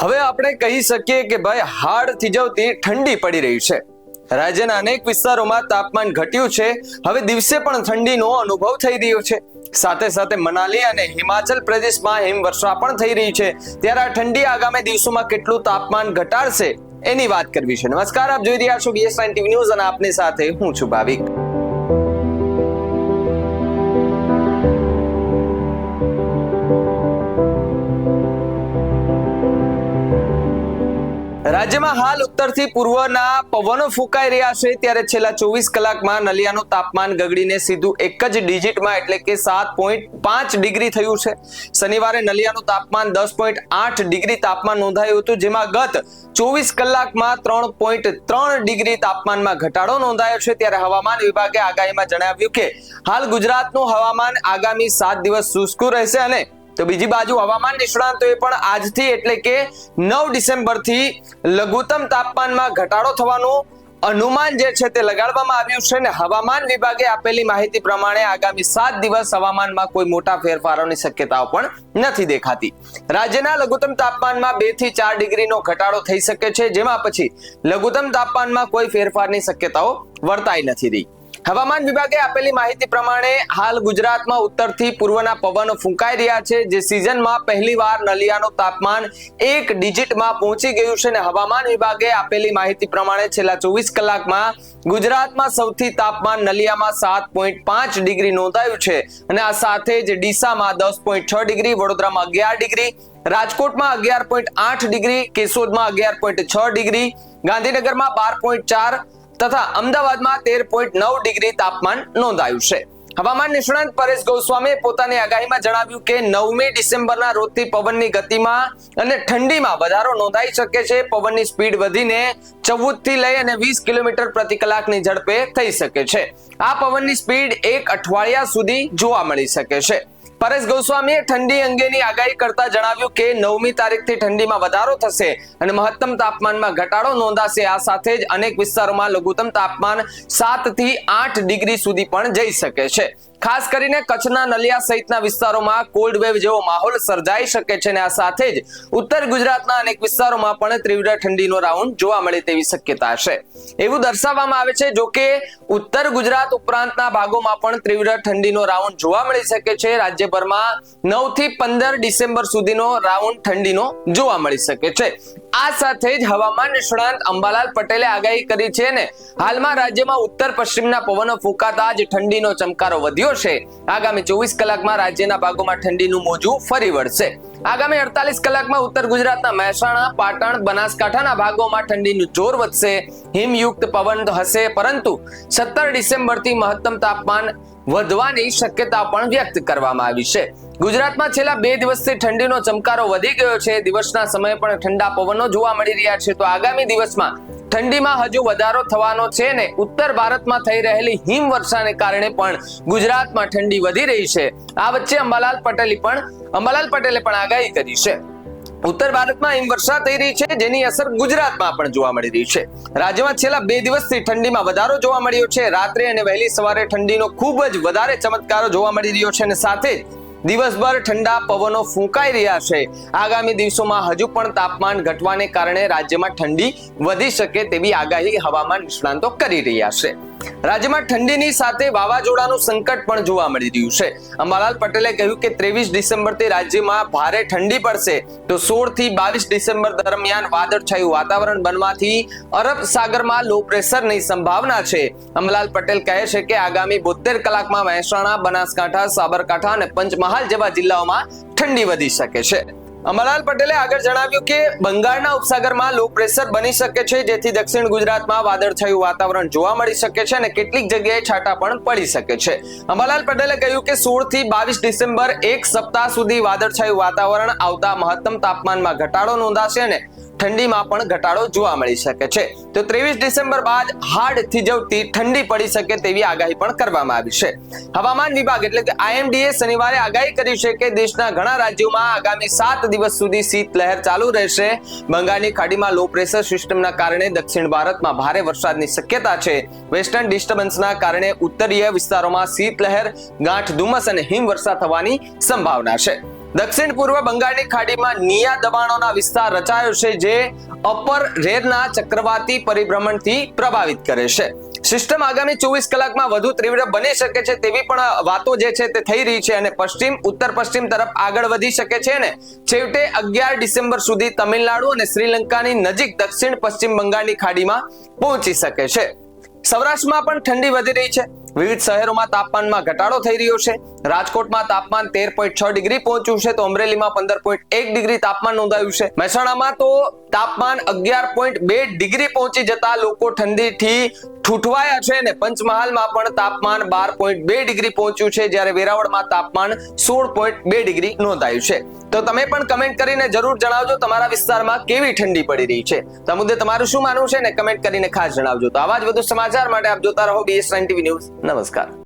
હવે આપણે કહી શકીએ કે ભાઈ હાડ થીજવતી ઠંડી પડી રહી છે. રાજ્યના અનેક વિસ્તારોમાં તાપમાન ઘટ્યું છે. હવે દિવસે પણ ઠંડીનો અનુભવ થઈ રહ્યો છે. સાથે સાથે મનાલી અને હિમાચલ પ્રદેશમાં હિમવર્ષા પણ થઈ રહી છે. ત્યારે આ ઠંડી આગામી દિવસોમાં કેટલું તાપમાન ઘટાડશે એની વાત કરવી છે. નમસ્કાર, આપ જોઈ રહ્યા છો BS9 TV ન્યૂઝ અને આપની સાથે હું છું ભાવિક. રાજ્યમાં હાલ ઉત્તરથી પૂર્વના પવનો ફૂંકાઈ રહ્યા છે. ત્યારે છેલ્લા 24 કલાકમાં નલિયાનું તાપમાન ગગડીને સીધું એક જ ડિજિટમાં એટલે કે 7.5 ડિગ્રી થયું છે. શનિવારે નલિયાનું તાપમાન 10.8 ડિગ્રી તાપમાન નોંધાયું હતું, જેમાં ગત 24 કલાકમાં 3.3 ડિગ્રી તાપમાનમાં ઘટાડો નોંધાયો છે. ત્યારે હવામાન વિભાગે આગાહીમાં જણાવ્યું કે હાલ ગુજરાતનું હવામાન આગામી 7 દિવસ શુષ્ક રહેશે. અને તો બીજી બાજુ હવામાન નિષ્ણાંતોએ પણ આજથી એટલે કે 9 ડિસેમ્બરથી લઘુત્તમ તાપમાનમાં ઘટાડો થવાનું અનુમાન જે છે તે લગાડવામાં આવ્યું છે. ને હવામાન વિભાગે આપેલી માહિતી પ્રમાણે આગામી 7 દિવસ હવામાનમાં કોઈ મોટા ફેરફારોની શક્યતાઓ પણ નથી દેખાતી. રાજ્યના લઘુત્તમ તાપમાનમાં 2 થી 4 ડિગ્રીનો ઘટાડો થઈ શકે છે, જેમાં પછી લઘુત્તમ તાપમાનમાં કોઈ ફેરફારની શક્યતાઓ વર્તાઈ નથી રહી. હવામાન વિભાગે આપેલી માહિતી પ્રમાણે હાલ ગુજરાતમાં ઉત્તરથી પૂર્વના પવનો ફૂંકાઈ રહ્યા છે, જે સિઝનમાં પહેલીવાર નલિયાનું તાપમાન એક ડિજિટમાં પહોંચી ગયું છે. અને હવામાન વિભાગે આપેલી માહિતી પ્રમાણે છેલ્લા 24 કલાકમાં ગુજરાતમાં સૌથી તાપમાન નલિયામાં 7.5 ડિગ્રી નોંધાયું છે. અને આ સાથે જ ડીસામાં 10.6 ડિગ્રી, વડોદરામાં 11 ડિગ્રી, રાજકોટમાં 11.8 ડિગ્રી, કેશોદમાં 11.6 ડિગ્રી, ગાંધીનગરમાં 12.4 તથા અમદાવાદમાં 13.9 ડિગ્રી તાપમાન નોંધાયું છે. હવામાન નિષ્ણાંત પરેશ ગોસ્વામીએ પોતાની આગાહીમાં જણાવ્યું કે 9મી ડિસેમ્બરના રોજથી પવનની ગતિમાં અને ઠંડીમાં વધારો નોંધાઈ શકે છે. પવનની સ્પીડ વધીને 14 થી લઈ અને 20 કિલોમીટર પ્રતિ કલાકની ઝડપે થઈ શકે છે. આ પવનની સ્પીડ એક અઠવાડિયા સુધી જોવા મળી શકે છે. પરેશ ગોસ્વામીએ ઠંડી અંગેની આગાહી કરતા જણાવ્યું કે 9મી તારીખથી ઠંડીમાં વધારો થશે અને મહત્તમ તાપમાનમાં ઘટાડો નોંધાશે. આ સાથે જ અનેક વિસ્તારોમાં લઘુત્તમ તાપમાન 7 થી 8 ડિગ્રી સુધી પણ જઈ શકે છે. ખાસ કરીને કચ્છના નલિયા સહિતના વિસ્તારોમાં કોલ્ડ વેવ જેવો માહોલ સર્જાઈ શકે છે. અને આ સાથે જ ઉત્તર ગુજરાતના અનેક વિસ્તારોમાં પણ તીવ્ર ઠંડીનો રાઉન્ડ જોવા મળે તેવી શક્યતા છે. એવું દર્શાવવામાં આવે છે. જો કે ઉત્તર ગુજરાત ઉપરાંતના ભાગોમાં પણ તીવ્ર ઠંડીનો રાઉન્ડ જોવા મળી શકે છે. રાજ્યભરમાં 9 થી 15 ડિસેમ્બર સુધીનો રાઉન્ડ ઠંડીનો જોવા મળી શકે છે. આ સાથે જ હવામાન નિષ્ણાંત અંબાલાલ પટેલે આગાહી કરી છે ને હાલમાં રાજ્યમાં ઉત્તર પશ્ચિમના પવનો ફૂંકાતા જ ઠંડીનો ચમકારો વધ્યો છે. આગામી 24 કલાકમાં રાજ્યના ભાગોમાં ઠંડીનું મોજું ફરી વળશે. આગામી 48 કલાકમાં ઉત્તર ગુજરાતના મહેસાણા, પાટણ, બનાસકાંઠાના ભાગોમાં ઠંડીનું જોર વધશે. હિમયુક્ત પવન હશે, પરંતુ 17 ડિસેમ્બરથી મહત્તમ તાપમાન વધવાની શક્યતા પણ વ્યક્ત કરવામાં આવી છે. ગુજરાતમાં છેલ્લા 2 દિવસથી ઠંડીનો ચમકારો વધી ગયો છે. દિવસના સમયે પણ ઠંડા પવનો જોવા મળી રહ્યા છે. તો આગામી દિવસમાં ઠંડીમાં હજુ વધારો થવાનો છે ને ઉત્તર ભારતમાં થઈ રહેલી હિમવર્ષાને કારણે પણ ગુજરાતમાં ઠંડી વધી રહી છે. આ વચ્ચે અંબાલાલ પટેલે પણ આગાહી કરી છે. ઉત્તર ભારતમાં હિમવર્ષા થઈ રહી છે, જેની અસર ગુજરાતમાં પણ જોવા મળી રહી છે. રાજ્યમાં છેલ્લા 2 દિવસથી ઠંડીમાં વધારો જોવા મળ્યો છે. રાત્રે અને વહેલી સવારે ઠંડીનો ખૂબ જ વધારે ચમત્કારો જોવા મળી રહ્યો છે. અને સાથે જ દિવસભર ઠંડા પવનો ફૂંકાઈ રહ્યા છે. આગામી દિવસોમાં હજુ પણ તાપમાન ઘટવાને કારણે રાજ્યમાં ઠંડી વધી શકે તેવી આગાહી હવામાન નિષ્ણાંતો કરી રહ્યા છે. રાજ્યમાં ઠંડીની સાથે વાવાઝોડાનું સંકટ પણ જોવા મળી રહ્યું છે. અંબાલાલ પટેલે કહ્યું કે 23 ડિસેમ્બરથી રાજ્યમાં ભારે ઠંડી પડશે. તો 16 થી 22 ડિસેમ્બર દરમિયાન વાદળછાયું વાતાવરણ બનવાથી અરબ સાગરમાં લો પ્રેશરની સંભાવના છે. અંબાલાલ પટેલ કહે છે કે આગામી 72 કલાકમાં મહેસાણા, બનાસકાંઠા, સાબરકાંઠા અને પંચમહાલ જેવા જિલ્લાઓમાં ઠંડી વધી શકે છે. અંબાલાલ પટેલે આગળ જણાવ્યું કે બંગાળના ઉપસાગરમાં લો પ્રેશર બની શકે છે, જેથી દક્ષિણ ગુજરાતમાં વાદળછાયું વાતાવરણ જોવા મળી શકે છે અને કેટલીક જગ્યાએ છાંટા પણ પડી શકે છે. અંબાલાલ પટેલે કહ્યું કે 16 થી 22 ડિસેમ્બર એક સપ્તાહ સુધી વાદળછાયું વાતાવરણ આવતા મહત્તમ તાપમાનમાં ઘટાડો નોંધાશે અને ઠંડીમાં પણ ઘટાડો જોવા મળી શકે છે. તો 23 ડિસેમ્બર બાદ હાડ થીજવતી ઠંડી પડી શકે તેવી આગાહી પણ કરવામાં આવી છે. હવામાન વિભાગ એટલે કે IMD એ શનિવારે આગાહી કરી છે કે દેશના ઘણા રાજ્યોમાં આગામી 7 દિવસ સુધી શીત લહેર ચાલુ રહેશે. બંગાળની ખાડીમાં લો પ્રેશર સિસ્ટમના કારણે દક્ષિણ ભારતમાં ભારે વરસાદની શક્યતા છે. વેસ્ટર્ન ડિસ્ટર્બન્સના કારણે ઉત્તરીય વિસ્તારોમાં શીત લહેર, ગાંઠ ધુમ્મસ અને હિમવર્ષા થવાની સંભાવના છે. દક્ષિણ પૂર્વ બંગાળની ખાડીમાં નિયા દબાણોના વિસ્તાર રચાયો છે, જે અપર રેરના ચક્રવાતી પરિભ્રમણથી પ્રભાવિત કરે છે. સિસ્ટમ આગામી 24 કલાકમાં વધુ તીવ્ર બની શકે છે તેવી પણ વાતો જે છે તે થઈ રહી છે અને પશ્ચિમ ઉત્તર પશ્ચિમ તરફ આગળ વધી શકે છે અને છેવટે 11 ડિસેમ્બર સુધી તમિલનાડુ અને શ્રીલંકાની નજીક દક્ષિણ પશ્ચિમ બંગાળની ખાડીમાં પહોંચી શકે છે. સૌરાષ્ટ્રમાં પણ ઠંડી વધી રહી છે. વિવિધ શહેરોમાં તાપમાનમાં ઘટાડો થઈ રહ્યો છે. રાજકોટમાં તાપમાન 13.6 ડિગ્રી પહોંચ્યું છે, તો અમરેલીમાં 15.1 ડિગ્રી તાપમાન નોંધાયું છે. મહેસાણામાં તો તાપમાન 11.2 ડિગ્રી પહોંચી જતા લોકો ઠંડીથી ઠૂઠવાયા છે અને પંચમહાલમાં પણ તાપમાન 12.2 ડિગ્રી પહોંચ્યું છે, જ્યારે વેરાવળમાં તાપમાન 16.2 ડિગ્રી નોંધાયું છે. તો તમે પણ કમેન્ટ કરીને જરૂર જણાવજો તમારા વિસ્તારમાં કેવી ઠંડી પડી રહી છે. તો આ મુદ્દે તમારું શું માનવું છે ને કમેન્ટ કરીને ખાસ જણાવજો. તો આવા જ વધુ સમાચાર માટે આપ જોતા રહો BS9 TV ન્યૂઝ. નમસ્કાર.